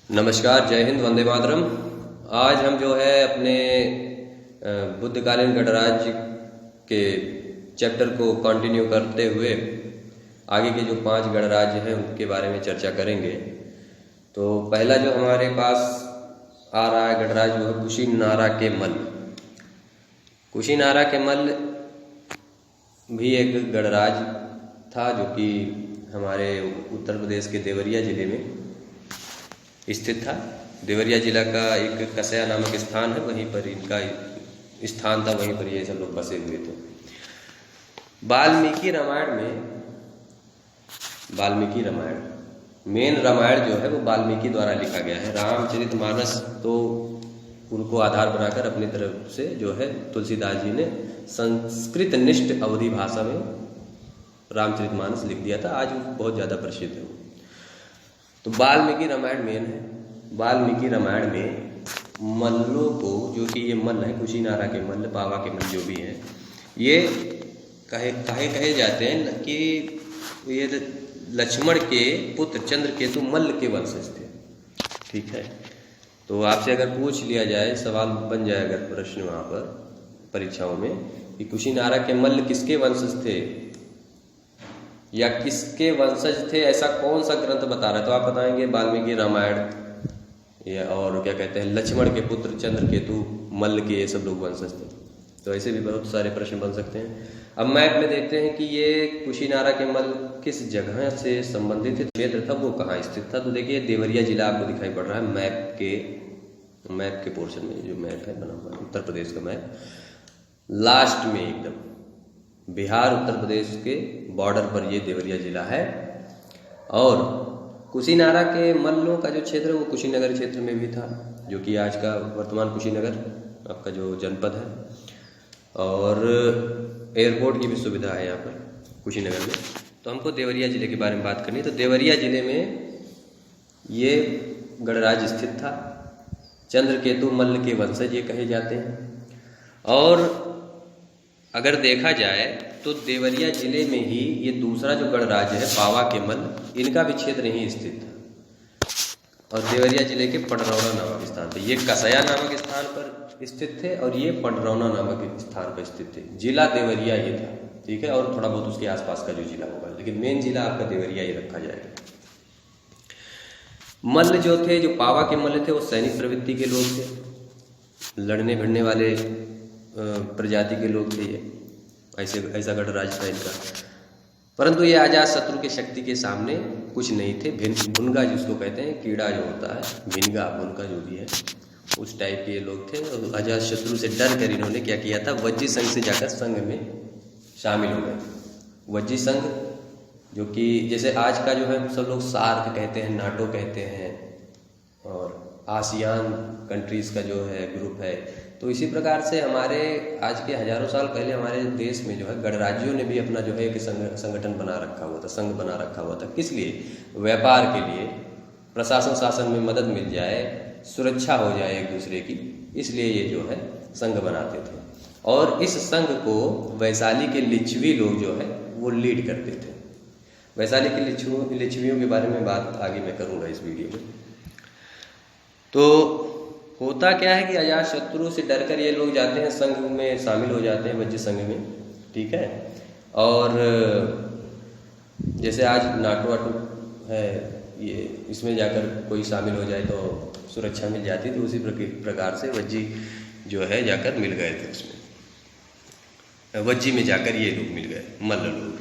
नमस्कार, जय हिंद, वंदे मातरम। आज हम जो है अपने बुद्धकालीन गणराज के चैप्टर को कंटिन्यू करते हुए आगे के जो 5 गणराज्य हैं उनके बारे में चर्चा करेंगे। तो पहला जो हमारे पास आ रहा है गणराज वो है कुशीनारा के मल्ल। कुशीनारा के मल्ल भी एक गणराज था जो कि हमारे उत्तर प्रदेश के देवरिया जिले में स्थित था। देवरिया जिला का एक कसया नामक स्थान है, वहीं पर इनका स्थान था, वहीं पर ये सब लोग बसे हुए थे। वाल्मीकि रामायण मेन रामायण जो है वो वाल्मीकि द्वारा लिखा गया है। रामचरितमानस तो उनको आधार बनाकर अपनी तरफ से जो है तुलसीदास जी ने संस्कृत निष्ठ अवधी भाषा में रामचरितमानस लिख दिया था। आज बहुत ज़्यादा प्रसिद्ध है। तो वाल्मीकि रामायण मेन है। वाल्मीकि रामायण में मल्लों को, जो कि ये मल्ल है, कुशीनारा के मल्ल, पावा के मल्ल जो भी हैं, ये कहे जाते हैं कि ये लक्ष्मण के पुत्र चंद्रकेतु मल्ल के वंशज थे। ठीक है, तो आपसे अगर पूछ लिया जाए, सवाल बन जाए अगर प्रश्न वहाँ पर परीक्षाओं में कि कुशीनारा के मल्ल किसके वंशज थे या किसके वंशज थे, ऐसा कौन सा ग्रंथ बता रहा है, तो आप बताएंगे वाल्मीकि रामायण या और क्या कहते हैं लक्ष्मण के पुत्र चंद्रकेतु मल्ल के ये सब लोग वंशज थे। तो ऐसे भी बहुत सारे प्रश्न बन सकते हैं। अब मैप में देखते हैं कि ये कुशीनारा के मल्ल किस जगह से संबंधित क्षेत्र था, वो कहाँ स्थित था। तो देखिए देवरिया जिला आपको दिखाई पड़ रहा है मैप के पोर्शन में, जो मैप है बना हुआ उत्तर प्रदेश का मैप, लास्ट में एकदम बिहार उत्तर प्रदेश के बॉर्डर पर ये देवरिया जिला है। और कुशीनारा के मल्लों का जो क्षेत्र है वो कुशीनगर क्षेत्र में भी था, जो कि आज का वर्तमान कुशीनगर आपका जो जनपद है, और एयरपोर्ट की भी सुविधा है यहाँ पर कुशीनगर में। तो हमको देवरिया जिले के बारे में बात करनी है। तो देवरिया जिले में ये गणराज स्थित था। चंद्रकेतु मल्ल के वंशज ये कहे जाते हैं। और अगर देखा जाए तो देवरिया जिले में ही ये दूसरा जो गणराज्य है पावा के मल्ल, इनका भी क्षेत्र यहीं स्थित था। और देवरिया जिले के पडरौना नामक स्थान पे, ये कसया नामक स्थान पर स्थित थे और ये पडरौना नामक स्थान पर स्थित थे। जिला देवरिया ये था, ठीक है, और थोड़ा बहुत उसके आसपास का जो जिला होगा, लेकिन मेन जिला आपका देवरिया ही रखा जाएगा। मल्ल जो थे, जो पावा के मल्ल थे, वो सैनिक प्रवृत्ति के लोग थे, लड़ने भिड़ने वाले प्रजाति के लोग थे। ये ऐसा गणराज था इनका। परंतु ये अजात शत्रु के शक्ति के सामने कुछ नहीं थे। भुनगा जिसको कहते हैं, कीड़ा जो होता है, भिनगा भुनगा जो भी है, उस टाइप के ये लोग थे। और अजात शत्रु से डर कर इन्होंने क्या किया था, वज्जी संघ से जाकर संघ में शामिल हो गए। वज्जी संघ जो कि जैसे आज का जो है सब लोग सार्क कहते हैं, नाटो कहते हैं, और आसियान कंट्रीज का जो है ग्रुप है। तो इसी प्रकार से हमारे आज के हजारों साल पहले हमारे देश में जो है गणराज्यों ने भी अपना जो है एक संगठन बना रखा हुआ था, संघ बना रखा हुआ था। किस लिए? व्यापार के लिए, प्रशासन शासन में मदद मिल जाए, सुरक्षा हो जाए एक दूसरे की, इसलिए ये जो है संघ बनाते थे। और इस संघ को वैशाली के लिच्छवी लोग जो है वो लीड करते थे। वैशाली के लिच्छवियों के बारे में बात आगे मैं करूँगा इस वीडियो में। तो होता क्या है कि अजात शत्रु से डरकर ये लोग जाते हैं, संघ में शामिल हो जाते हैं, वज्र संघ में, ठीक है। और जैसे आज नाटो वाटो है, ये इसमें जाकर कोई शामिल हो जाए तो सुरक्षा मिल जाती, तो उसी प्रकार से वज्जी जो है जाकर मिल गए थे। उसमें वज्जी में जाकर ये लोग मिल गए, मल्ल लोग।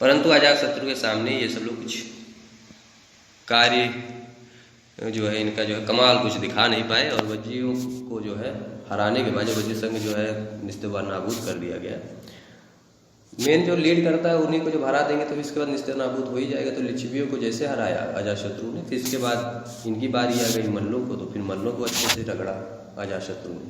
परंतु अजात शत्रु के सामने ये सब लोग कुछ कार्य जो है इनका जो है कमाल कुछ दिखा नहीं पाए, और वज्जियों को जो है हराने के बाद वज्जी संघ जो है निस्तेवार नाबूद कर दिया गया। मेन जो लीड करता है उन्हीं को जब हरा देंगे तो इसके बाद निस्तेवार नाबूद हो ही जाएगा। तो लिच्छवियों को जैसे हराया अजातशत्रु ने, फिर इसके बाद इनकी बारी आ गई मल्लों को, तो फिर मल्लों को अच्छे से रगड़ा अजातशत्रु ने।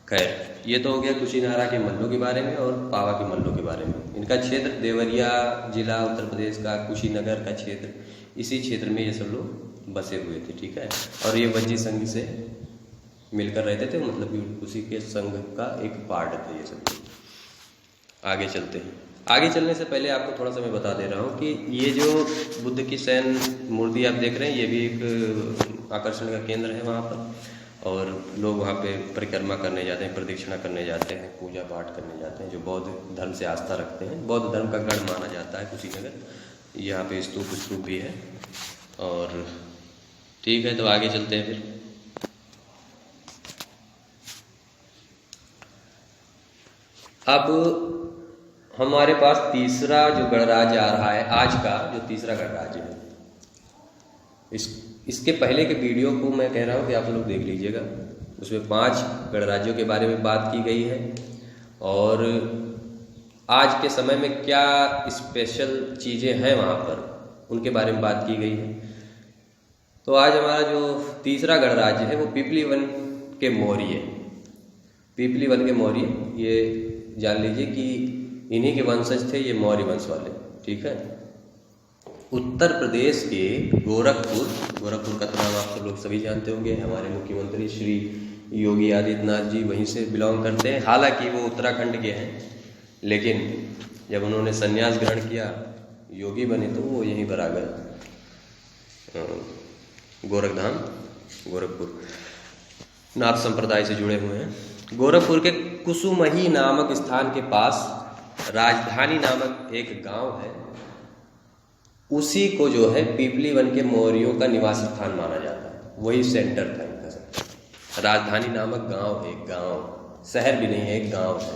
खैर, ये तो हो गया कुशीनारा के मल्लों के बारे में और पावा के मल्लों के बारे में। इनका क्षेत्र देवरिया जिला उत्तर प्रदेश का, कुशीनगर का क्षेत्र, इसी क्षेत्र में ये सब लोग बसे हुए थे, ठीक है। और ये वज्जी संघ से मिलकर रहते थे, मतलब कि उसी के संघ का एक पार्ट थे ये सब। आगे चलते हैं। आगे चलने से पहले आपको थोड़ा सा मैं बता दे रहा हूँ कि ये जो बुद्ध की शयन मूर्ति आप देख रहे हैं, ये भी एक आकर्षण का केंद्र है वहाँ पर, और लोग वहाँ पे परिक्रमा करने जाते हैं, प्रदक्षिणा करने जाते हैं, पूजा पाठ करने जाते हैं, जो बौद्ध धर्म से आस्था रखते हैं। बौद्ध धर्म का गढ़ माना जाता है कुशीनगर। यहाँ पे स्तूप भी है। और ठीक है, तो आगे चलते हैं फिर। अब हमारे पास तीसरा जो गणराज्य आ रहा है, आज का जो तीसरा गणराज्य है, इसके पहले के वीडियो को मैं कह रहा हूँ कि आप लोग देख लीजिएगा। उसमें 5 गणराज्यों के बारे में बात की गई है और आज के समय में क्या स्पेशल चीज़ें हैं वहाँ पर, उनके बारे में बात की गई है। तो आज हमारा जो तीसरा गणराज्य है वो पीपली वन के मौर्य। पीपली वन के मौर्य, ये जान लीजिए कि इन्हीं के वंशज थे ये मौर्य वंश वाले। ठीक है। उत्तर प्रदेश के गोरखपुर का नाम आप सब लोग सभी जानते होंगे। हमारे मुख्यमंत्री श्री योगी आदित्यनाथ जी वहीं से बिलोंग करते हैं। हालांकि वो उत्तराखंड के हैं, लेकिन जब उन्होंने संन्यास ग्रहण किया, योगी बने, तो वो यहीं पर आ गए गोरखधाम, गोरखपुर। नाथ संप्रदाय से जुड़े हुए हैं। गोरखपुर के कुसुमही नामक स्थान के पास राजधानी नामक एक गांव है, उसी को जो है पीपली वन के मौर्यों का निवास स्थान माना जाता है। वही सेंटर था इनका सब। राजधानी नामक गांव है, एक गांव, शहर भी नहीं है, एक गांव है।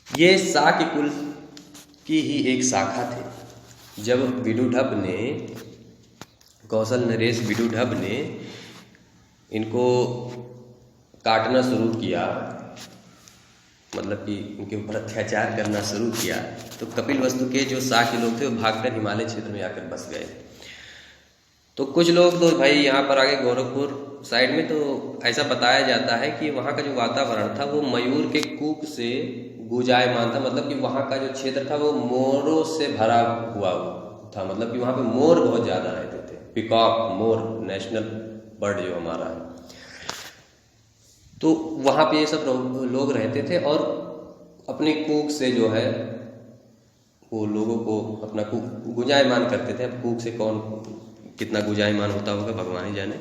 ये शाक्य कुल की ही एक शाखा थी। जब विदुढब ने, कौशल नरेश विदुढब ने इनको काटना शुरू किया, मतलब कि इनके ऊपर अत्याचार करना शुरू किया, तो कपिलवस्तु के जो शाक्य लोग थे वो भागकर हिमालय क्षेत्र में आकर बस गए। तो कुछ लोग तो भाई यहाँ पर आगे गोरखपुर साइड में, तो ऐसा बताया जाता है कि वहाँ का जो वातावरण था वो मयूर के कूक से गुंजायमान था। मतलब कि वहाँ का जो क्षेत्र था वो मोरों से भरा हुआ था। मतलब कि वहाँ पे मोर बहुत ज़्यादा रहते थे। पिकॉक, मोर नेशनल बर्ड जो हमारा है, तो वहाँ पे ये सब लोग रहते थे और अपनी कूक से जो है वो लोगों को अपना गुंजायमान करते थे। अब कूक से कौन कितना गुंजायमान होता होगा भगवान ही जाने।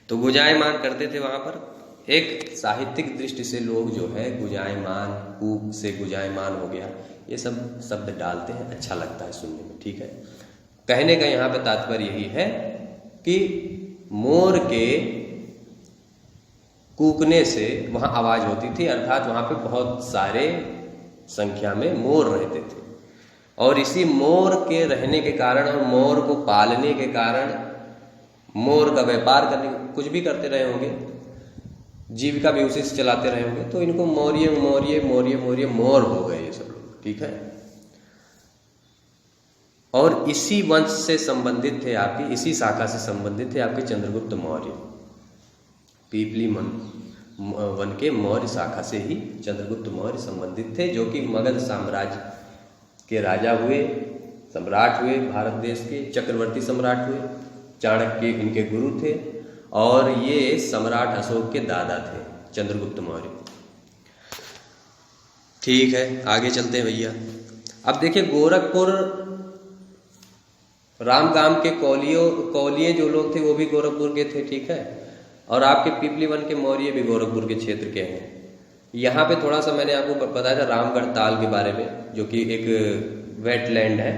तो गुंजायमान करते थे वहाँ पर। एक साहित्यिक दृष्टि से लोग जो है गुंजायमान, कूक से गुंजायमान हो गया, ये सब शब्द डालते हैं, अच्छा लगता है सुनने में। ठीक है। कहने का यहाँ पे तात्पर्य यही है कि मोर के कूकने से वहाँ आवाज़ होती थी, अर्थात वहाँ पे बहुत सारे संख्या में मोर रहते थे। और इसी मोर के रहने के कारण और मोर को पालने के कारण, मोर का व्यापार करने, कुछ भी करते रहे होंगे, जीविका भी उसी से चलाते रहे होंगे, तो इनको मौर्य मौर्य मौर्य मौर्य मोर हो गए ये सब लोग। ठीक है। और इसी वंश से संबंधित थे आपकी, इसी शाखा से संबंधित थे आपके चंद्रगुप्त मौर्य। पीपली वन के मौर्य शाखा से ही चंद्रगुप्त मौर्य संबंधित थे, जो कि मगध साम्राज्य के राजा हुए, सम्राट हुए, भारत देश के चक्रवर्ती सम्राट हुए। चाणक्य इनके गुरु थे और ये सम्राट अशोक के दादा थे, चंद्रगुप्त मौर्य। ठीक है, आगे चलते हैं भैया। अब देखिए, गोरखपुर रामगाम के कौलिये जो लोग थे वो भी गोरखपुर के थे। ठीक है। और आपके पीपली वन के मौर्य भी गोरखपुर के क्षेत्र के हैं। यहाँ पे थोड़ा सा मैंने आपको बताया था रामगढ़ ताल के बारे में, जो कि एक वेटलैंड है।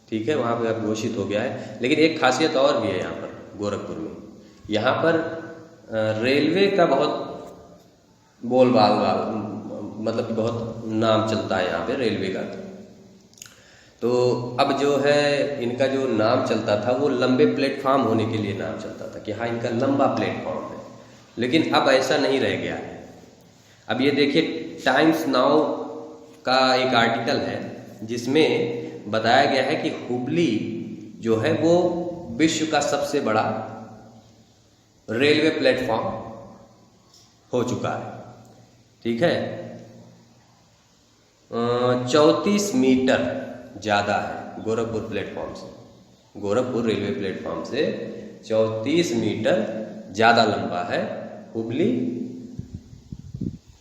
ठीक है, वहाँ पे अब घोषित हो गया है। लेकिन एक खासियत और भी है यहाँ पर गोरखपुर में। यहाँ पर रेलवे का बहुत बोलबाल, मतलब कि बहुत नाम चलता है यहाँ पे रेलवे का। तो अब जो है इनका जो नाम चलता था वो लंबे प्लेटफॉर्म होने के लिए नाम चलता था कि हाँ इनका लंबा प्लेटफॉर्म है। लेकिन अब ऐसा नहीं रह गया है। अब ये देखिए, टाइम्स नाउ का एक आर्टिकल है जिसमें बताया गया है कि हुबली जो है वो विश्व का सबसे बड़ा रेलवे प्लेटफॉर्म हो चुका है। ठीक है। 34 मीटर ज़्यादा है गोरखपुर प्लेटफॉर्म से। गोरखपुर रेलवे प्लेटफॉर्म से 34 मीटर ज़्यादा लंबा है हुबली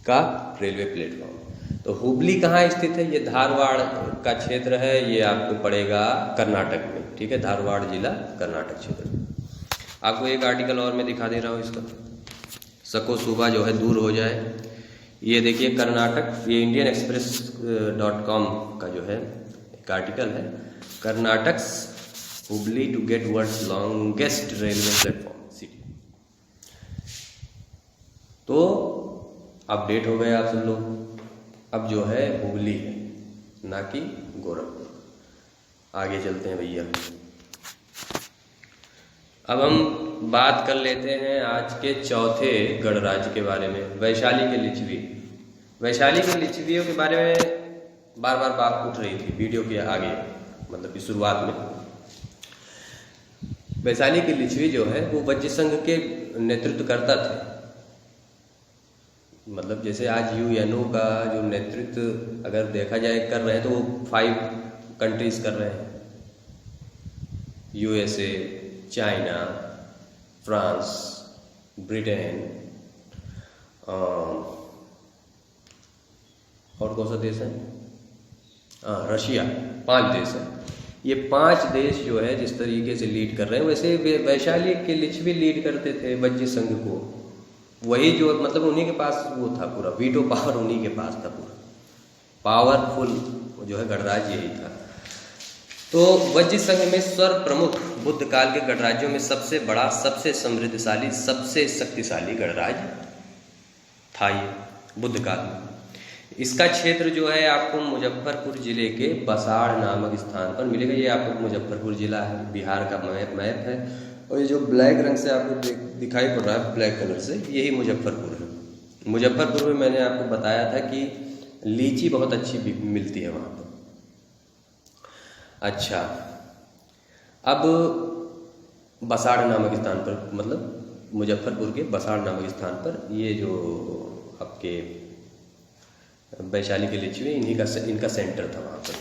का रेलवे प्लेटफॉर्म। तो हुबली कहाँ स्थित है? ये धारवाड़ का क्षेत्र है, ये आपको पड़ेगा कर्नाटक में, ठीक है, धारवाड़ जिला कर्नाटक क्षेत्र। आपको एक आर्टिकल और मैं दिखा दे रहा हूँ इसका, सको सुबह जो है दूर हो जाए। ये देखिए कर्नाटक, ये इंडियन एक्सप्रेस.com का जो है एक आर्टिकल है, Karnataka Hubli to get world's longest railway platform city. तो अपडेट हो गए आप सब लोग, अब जो है हुबली है ना कि गोरखपुर। आगे चलते हैं भैया। अब हम बात कर लेते हैं आज के चौथे गणराज्य के बारे में, वैशाली के लिच्छवी। वैशाली के लिच्छवियों के बारे में बार बार बात उठ रही थी वीडियो के आगे, मतलब कि शुरुआत में। वैशाली के लिच्छवी जो है वो वज्र संघ के नेतृत्व करता थे, मतलब जैसे आज यूएनओ का जो नेतृत्व अगर देखा जाए कर रहे हैं तो वो 5 कंट्रीज कर रहे हैं, यूएसए, चाइना, फ्रांस, ब्रिटेन और कौन सा देश है, रशिया, 5 देश है। ये 5 देश जो है जिस तरीके से लीड कर रहे हैं, वैसे वैशाली के लिच्छवी लीड करते थे वज्र संघ को। वही जो मतलब उन्हीं के पास वो था, पूरा वीटो पावर उन्हीं के पास था, पूरा पावरफुल जो है गणराज्य यही था। तो वज्र संघ में सर्व प्रमुख बुद्ध काल के गणराज्यों में सबसे बड़ा, सबसे समृद्धशाली, सबसे शक्तिशाली गणराज्य था ये बुद्ध काल में। इसका क्षेत्र जो है आपको मुजफ्फरपुर जिले के बसाड़ नामक स्थान पर मिलेगा। ये आपको मुजफ्फरपुर जिला है, बिहार का मैप है, और ये जो ब्लैक रंग से आपको दिखाई पड़ रहा है, ब्लैक कलर से, यही मुजफ्फरपुर है। मुजफ्फरपुर में मैंने आपको बताया था कि लीची बहुत अच्छी मिलती है वहाँ पर। अच्छा, अब बसाड़ नामक स्थान पर, मतलब मुजफ्फरपुर के बसाड़ नामक स्थान पर ये जो आपके वैशाली के लिच्छवी, इनका सेंटर था वहाँ पर।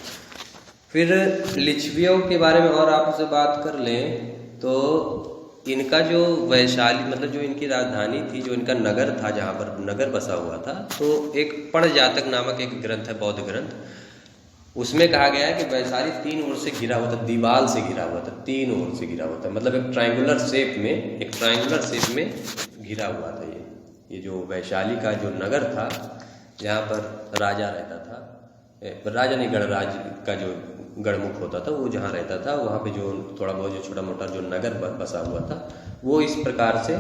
फिर लिच्छवियों के बारे में और आपसे बात कर लें तो इनका जो वैशाली, मतलब जो इनकी राजधानी थी, जो इनका नगर था, जहाँ पर नगर बसा हुआ था, तो एक पण जातक नामक एक ग्रंथ है, बौद्ध ग्रंथ, उसमें कहा गया है कि वैशाली 3 ओर से घिरा हुआ था, दीवार से घिरा हुआ था, 3 ओर से घिरा हुआ था, मतलब एक ट्रायंगुलर शेप में घिरा हुआ था ये जो वैशाली का जो नगर था, जहाँ पर राजा रहता था, राजा नहीं, गणराज्य का जो गणमुख होता था वो जहाँ रहता था, वहाँ पे जो थोड़ा बहुत जो छोटा मोटा जो नगर बसा हुआ था, वो इस प्रकार से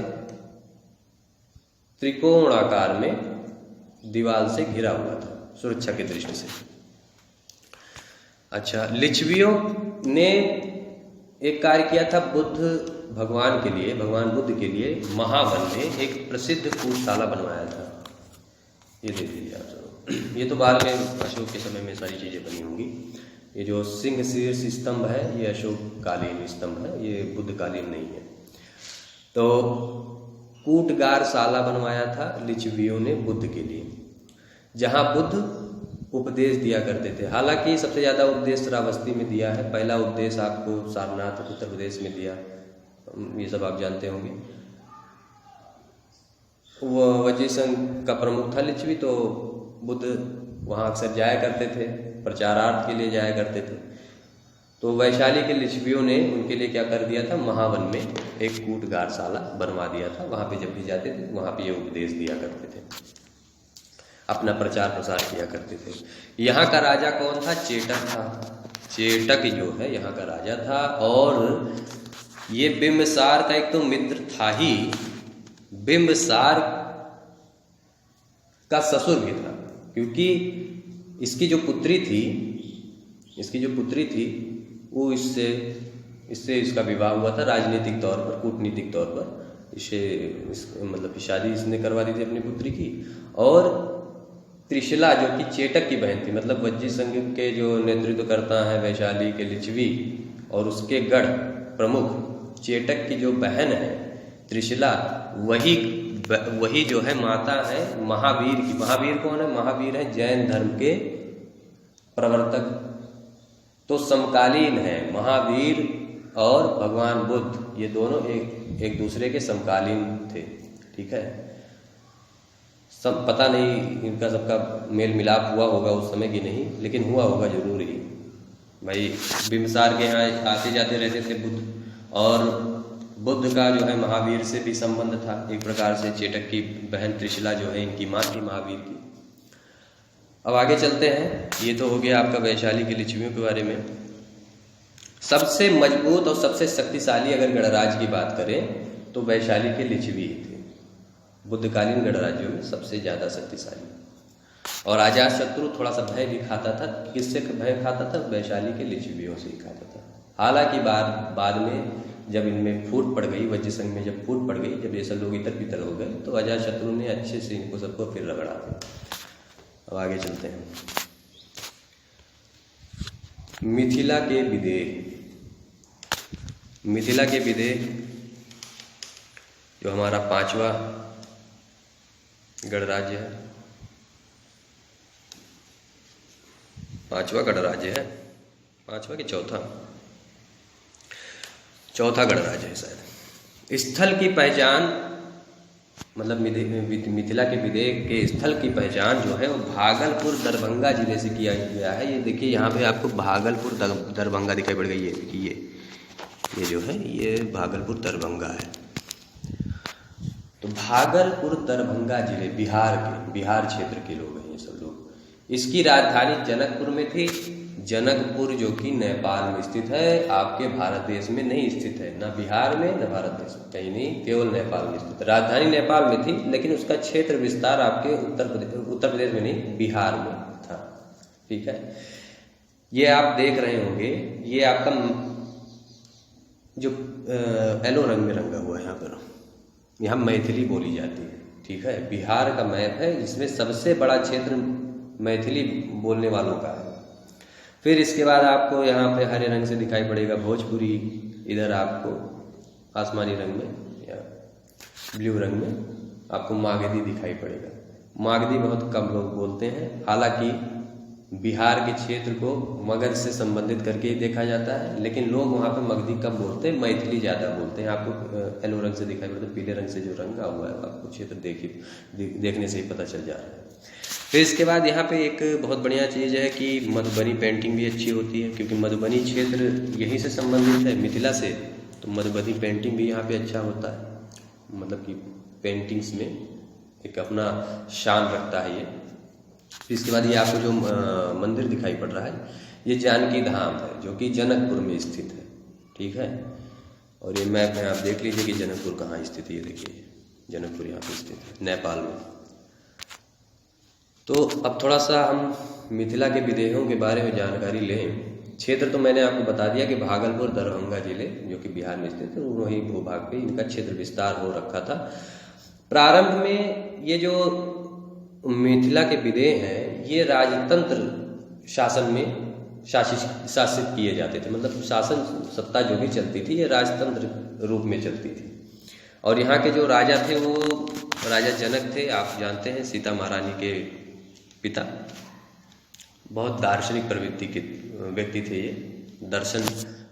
त्रिकोणाकार में दीवार से घिरा हुआ था, सुरक्षा की दृष्टि से। अच्छा, लिच्छवियों ने एक कार्य किया था भगवान बुद्ध के लिए महावन में एक प्रसिद्ध कूटशाला बनवाया था। ये देख लीजिए आप सब, ये तो बाद में अशोक के समय में सारी चीज़ें बनी होंगी। ये जो सिंह शीर्ष स्तंभ है ये अशोककालीन स्तंभ है, ये बुद्धकालीन नहीं है। तो कूटगारशाला बनवाया था लिच्छवियों ने बुद्ध के लिए, जहाँ बुद्ध उपदेश दिया करते थे। हालांकि सबसे ज़्यादा उपदेश श्रावस्ती में दिया है, पहला उपदेश आपको सारनाथ उत्तर प्रदेश में दिया, ये सब आप जानते होंगे। वो वज्र संघ का प्रमुख था लिच्छवी, तो बुद्ध वहाँ अक्सर जाया करते थे, प्रचारार्थ के लिए जाया करते थे। तो वैशाली के लिच्छवियों ने उनके लिए क्या कर दिया था, महावन में एक कूटगारशाला बनवा दिया था। वहाँ पे जब भी जाते थे वहाँ पे ये उपदेश दिया करते थे, अपना प्रचार प्रसार किया करते थे। यहाँ का राजा कौन था? चेटक था। चेटक जो है यहाँ का राजा था, और ये बिंबसार का एक तो मित्र था ही, बिंबसार का ससुर भी था, क्योंकि इसकी जो पुत्री थी वो इससे इसका विवाह हुआ था राजनीतिक तौर पर, कूटनीतिक तौर पर। मतलब शादी इसने करवा दी थी अपनी पुत्री की। और त्रिशिला जो कि चेटक की बहन थी, मतलब वज्र संघ के जो नेतृत्व करता है वैशाली के लिच्छवी और उसके गढ़ प्रमुख चेटक की जो बहन है त्रिशिला, वही जो है माता है महावीर की। महावीर कौन है? महावीर है जैन धर्म के प्रवर्तक। तो समकालीन है महावीर और भगवान बुद्ध, ये दोनों एक दूसरे के समकालीन थे, ठीक है। सब पता नहीं इनका सबका मेल मिलाप हुआ होगा उस समय कि नहीं, लेकिन हुआ होगा जरूर ही। भाई बिंबिसार के यहाँ आते जाते रहते थे बुद्ध, और बुद्ध का जो है महावीर से भी संबंध था एक प्रकार से। चेटक की बहन त्रिशला जो है इनकी माँ थी महावीर की। अब आगे चलते हैं। ये तो हो गया आपका वैशाली की लिच्छवियों के बारे में। सबसे मजबूत और सबसे शक्तिशाली अगर गणराज्य की बात करें तो वैशाली के लिच्छवी ही थे। बुद्धकालीन गणराज्यों में सबसे ज़्यादा शक्तिशाली। और अजातशत्रु थोड़ा सा भय भी खाता था। किससे भय खाता था? वैशाली के लिच्छवियों से ही खाता था। हालांकि बाद में जब इनमें फूट पड़ गई, वज्र संघ में जब फूट पड़ गई, जब ये सब लोग इतर पितर हो गए, तो अजातशत्रु ने अच्छे से इनको सबको फिर रगड़ा दिया। अब आगे चलते हैं। मिथिला के विदेह। मिथिला के विदेह जो हमारा 5वां गणराज्य है, 5वां गणराज्य है, 5वां कि चौथा गणराज्य है शायद। स्थल की पहचान, मतलब मिथिला के विदेह के स्थल की पहचान जो है वो भागलपुर दरभंगा जिले से किया गया है। ये देखिए यहाँ पे आपको भागलपुर दरभंगा दिखाई पड़ गई है। देखिए ये जो है ये भागलपुर दरभंगा है। तो भागलपुर दरभंगा जिले बिहार क्षेत्र के लोग हैं ये सब लोग। इसकी राजधानी जनकपुर में थी। जनकपुर जो कि नेपाल में स्थित है, आपके भारत देश में नहीं स्थित है, ना बिहार में ना भारत देश में, कहीं नहीं, केवल नेपाल में स्थित है। राजधानी नेपाल में थी, लेकिन उसका क्षेत्र विस्तार आपके उत्तर प्रदेश में नहीं, बिहार में था। ठीक है, ये आप देख रहे होंगे, ये आपका जो येलो रंग में रंगा हुआ है यहाँ पर, यहाँ मैथिली बोली जाती है। ठीक है, बिहार का मैप है जिसमें सबसे बड़ा क्षेत्र मैथिली बोलने वालों का है। फिर इसके बाद आपको यहाँ पे हरे रंग से दिखाई पड़ेगा भोजपुरी, इधर आपको आसमानी रंग में या ब्लू रंग में आपको मागधी दिखाई पड़ेगा। मागधी बहुत कम लोग बोलते हैं, हालांकि बिहार के क्षेत्र को मगध से संबंधित करके ही देखा जाता है, लेकिन लोग वहाँ पे मगधी कम बोलते हैं, मैथिली ज़्यादा बोलते हैं। आपको येलो रंग से दिखाई पड़ता है, पीले रंग से जो रंगा हुआ है आपको क्षेत्र देखने से ही पता चल जा रहा है। फिर इसके बाद यहाँ पे एक बहुत बढ़िया चीज़ है कि मधुबनी पेंटिंग भी अच्छी होती है, क्योंकि मधुबनी क्षेत्र यहीं से संबंधित है, मिथिला से। तो मधुबनी पेंटिंग भी यहाँ पे अच्छा होता है, मतलब कि पेंटिंग्स में एक अपना शान रखता है ये। इसके बाद ये आपको जो मंदिर दिखाई पड़ रहा है ये जानकी धाम है, जो कि जनकपुर में स्थित है। ठीक है, और ये मैप में आप देख लीजिए कि जनकपुर कहाँ स्थित है। ये देखिए जनकपुर यहाँ पे स्थित है, नेपाल में। तो अब थोड़ा सा हम मिथिला के विदेहों के बारे में जानकारी लें। क्षेत्र तो मैंने आपको बता दिया कि भागलपुर दरभंगा जिले जो कि बिहार में स्थित है, वही भूभाग पे इनका क्षेत्र विस्तार हो रखा था। प्रारंभ में ये जो मिथिला के विदेह हैं ये राजतंत्र शासन में शासित किए जाते थे, मतलब शासन सत्ता जो भी चलती थी ये राजतंत्र रूप में चलती थी। और यहाँ के जो राजा थे वो राजा जनक थे, आप जानते हैं, सीता महारानी के पिता। बहुत दार्शनिक प्रवृत्ति के व्यक्ति थे ये, दर्शन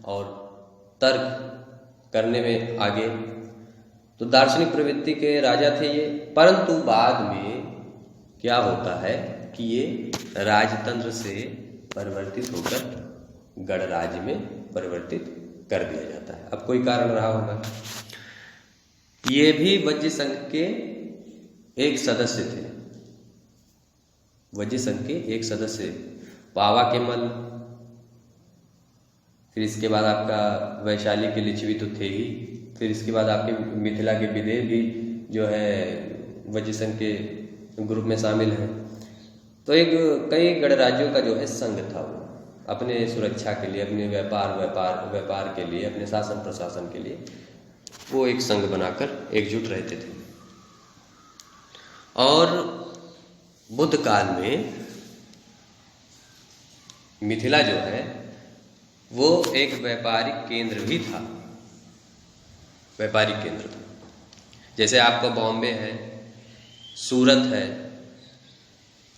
और तर्क करने में आगे, तो दार्शनिक प्रवृत्ति के राजा थे ये। परंतु बाद में क्या होता है कि ये राजतंत्र से परिवर्तित होकर गणराज्य में परिवर्तित कर दिया जाता है। अब कोई कारण रहा होगा। ये भी वज्र संघ के एक सदस्य थे, वज्र संघ के एक सदस्य पावा केमल। फिर इसके बाद आपका वैशाली के लिच्छवी तो थे ही। फिर इसके बाद आपके मिथिला के विदेह भी जो है वज्र संघ के ग्रुप में शामिल हैं। तो एक कई गणराज्यों का जो है संघ था, वो अपने सुरक्षा के लिए, अपने व्यापार के लिए, अपने शासन प्रशासन के लिए वो एक संघ बनाकर एकजुट रहते थे। और बुद्ध काल में मिथिला जो है वो एक व्यापारिक केंद्र भी था, व्यापारिक केंद्र था। जैसे आपका बॉम्बे है, सूरत है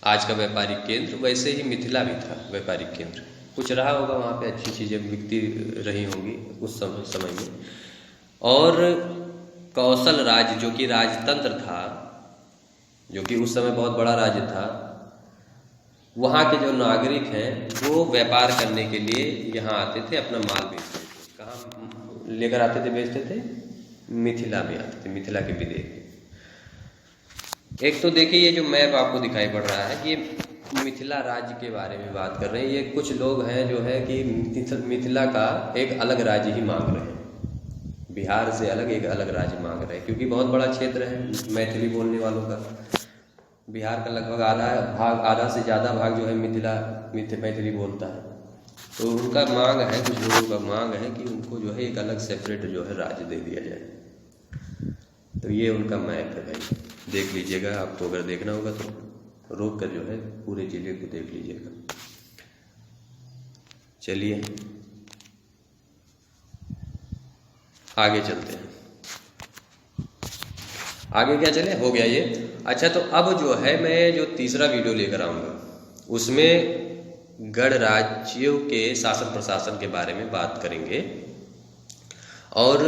आज का व्यापारिक केंद्र, वैसे ही मिथिला भी था व्यापारिक केंद्र। कुछ रहा होगा वहाँ पे, अच्छी चीज़ें बिकती रही होंगी उस समय में। और कौशल राज्य जो कि राजतंत्र था, जो कि उस समय बहुत बड़ा राज्य था। वहाँ के जो नागरिक हैं वो व्यापार करने के लिए यहाँ आते थे, अपना माल बेचते थे। कहाँ लेकर आते थे, बेचते थे? मिथिला में आते थे, मिथिला के विदेह। एक तो देखिए ये जो मैप आपको दिखाई पड़ रहा है, ये मिथिला राज्य के बारे में बात कर रहे हैं। ये कुछ लोग हैं जो है कि मिथिला का एक अलग राज्य ही मांग रहे हैं, बिहार से अलग एक अलग राज्य मांग रहे हैं, क्योंकि बहुत बड़ा क्षेत्र है मैथिली बोलने वालों का। बिहार का लगभग आधा से ज़्यादा भाग जो है मैथिली बोलता है। तो उनका मांग है, कुछ लोगों का मांग है कि उनको जो है एक अलग सेपरेट जो है राज्य दे दिया जाए। तो ये उनका मैप है भाई, देख लीजिएगा। आपको अगर देखना होगा तो रोक कर जो है पूरे जिले को देख लीजिएगा। चलिए आगे चलते हैं। आगे क्या चले, हो गया ये। अच्छा, तो अब जो है मैं जो तीसरा वीडियो लेकर आऊँगा उसमें गणराज्यों के शासन प्रशासन के बारे में बात करेंगे। और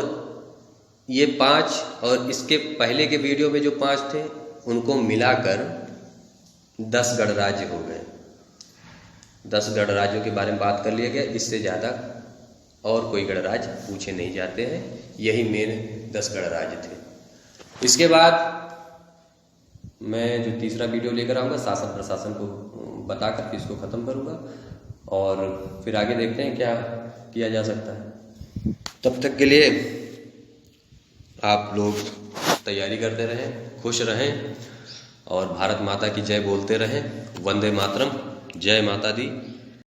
ये 5 और इसके पहले के वीडियो में जो 5 थे उनको मिलाकर 10 गणराज्य हो गए। 10 गणराज्यों के बारे में बात कर लिया गया। इससे ज़्यादा और कोई गणराज्य पूछे नहीं जाते हैं, यही मेन 10 गणराज्य थे। इसके बाद मैं जो तीसरा वीडियो लेकर आऊँगा शासन प्रशासन को बताकर फिर इसको ख़त्म करूँगा, और फिर आगे देखते हैं क्या किया जा सकता है। तब तक के लिए आप लोग तैयारी करते रहें, खुश रहें और भारत माता की जय बोलते रहें। वंदे मातरम, जय माता दी।